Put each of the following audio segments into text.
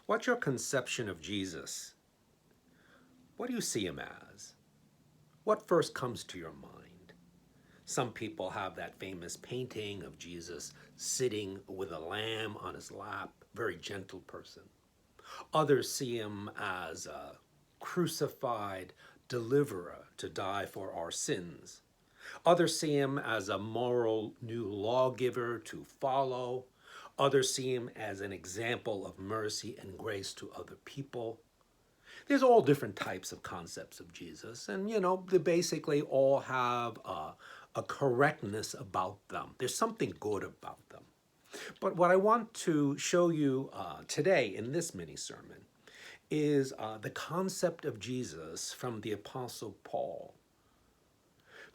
What's your conception of Jesus? What do you see him as? What first comes to your mind? Some people have that famous painting of Jesus sitting with a lamb on his lap, very gentle person. Others see him as a crucified deliverer to die for our sins. Others see him as a moral new lawgiver to follow. Others see him as an example of mercy and grace to other people. There's all different types of concepts of Jesus, and they basically all have a correctness about them. There's something good about them. But what I want to show you today in this mini sermon is the concept of Jesus from the Apostle Paul.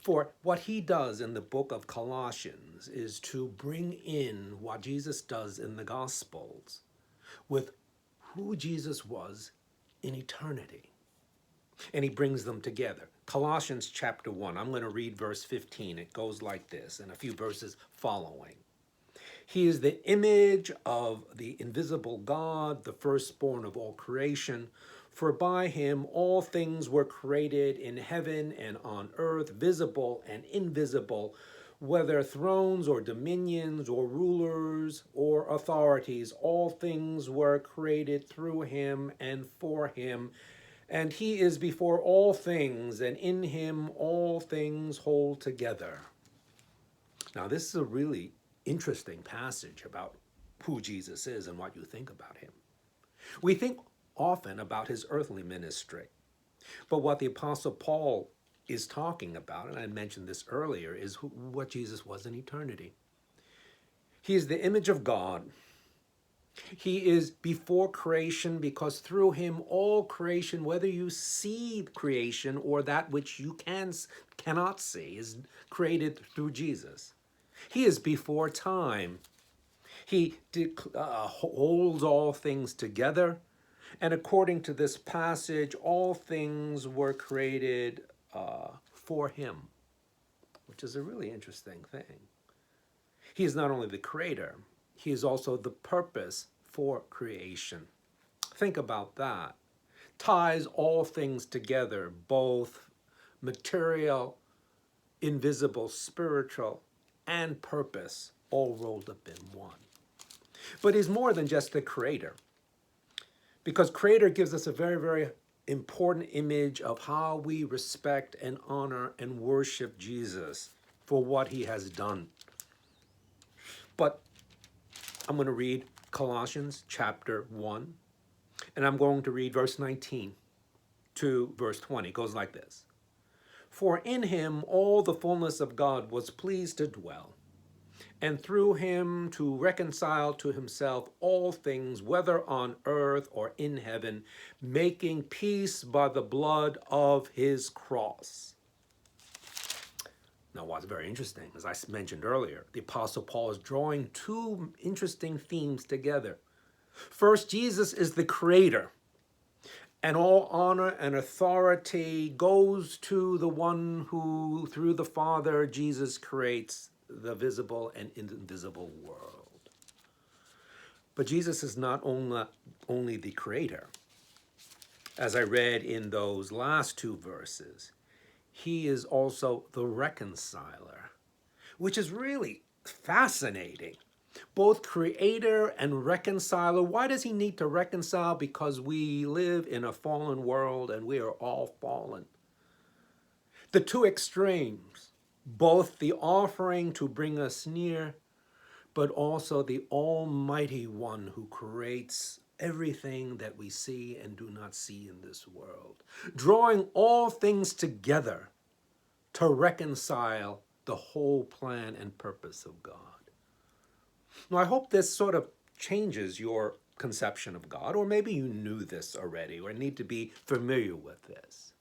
For what he does in the book of Colossians is to bring in what Jesus does in the Gospels with who Jesus was in eternity. And he brings them together. Colossians chapter 1, I'm going to read verse 15. It goes like this, and a few verses following. He is the image of the invisible God, the firstborn of all creation. For by him all things were created in heaven and on earth, visible and invisible, whether thrones or dominions or rulers or authorities. All things were created through him and for him. And he is before all things, and in him all things hold together. Now, this is a really interesting passage about who Jesus is and what you think about him. We think often about his earthly ministry, but what the Apostle Paul is talking about, and I mentioned this earlier, is what Jesus was in eternity. He is the image of God. He is before creation because through him all creation, whether you see creation or that which you cannot see, is created through Jesus. He is before time. He holds all things together. And according to this passage, all things were created for him, which is a really interesting thing. He is not only the creator, he is also the purpose for creation. Think about that. Ties all things together, both material, invisible, spiritual, and purpose, all rolled up in one. But he's more than just the creator, because creator gives us a very, very important image of how we respect and honor and worship Jesus for what he has done. But I'm going to read Colossians chapter 1, and I'm going to read verse 19 to verse 20. It goes like this. For in him all the fullness of God was pleased to dwell, and through him to reconcile to himself all things, whether on earth or in heaven, making peace by the blood of his cross. Now, what's very interesting, as I mentioned earlier, the Apostle Paul is drawing two interesting themes together. First, Jesus is the creator, and all honor and authority goes to the one who, through the Father, Jesus creates the visible and invisible world. But Jesus is not only the creator. As I read in those last two verses, he is also the reconciler, which is really fascinating. Both creator and reconciler. Why does he need to reconcile? Because we live in a fallen world and we are all fallen. The two extremes, both the offering to bring us near, but also the Almighty One who creates everything that we see and do not see in this world, drawing all things together to reconcile the whole plan and purpose of God. Now, I hope this sort of changes your conception of God, or maybe you knew this already or need to be familiar with this.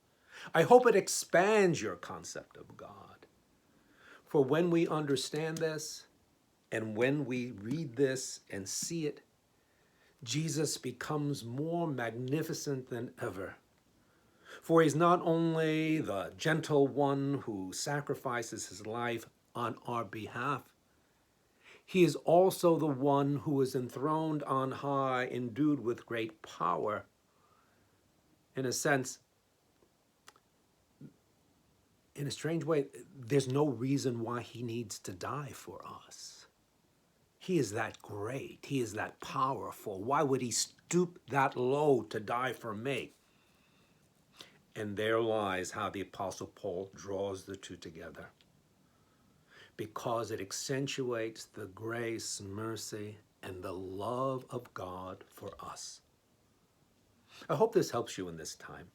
I hope it expands your concept of God. For when we understand this, and when we read this and see it, Jesus becomes more magnificent than ever. For he's not only the gentle one who sacrifices his life on our behalf, He is also the one who is enthroned on high, endued with great power. In a sense, in a strange way, there's no reason why he needs to die for us. He is that great. He is that powerful. Why would he stoop that low to die for me? And there lies how the Apostle Paul draws the two together. Because it accentuates the grace, mercy, and the love of God for us. I hope this helps you in this time.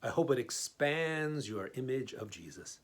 I hope it expands your image of Jesus.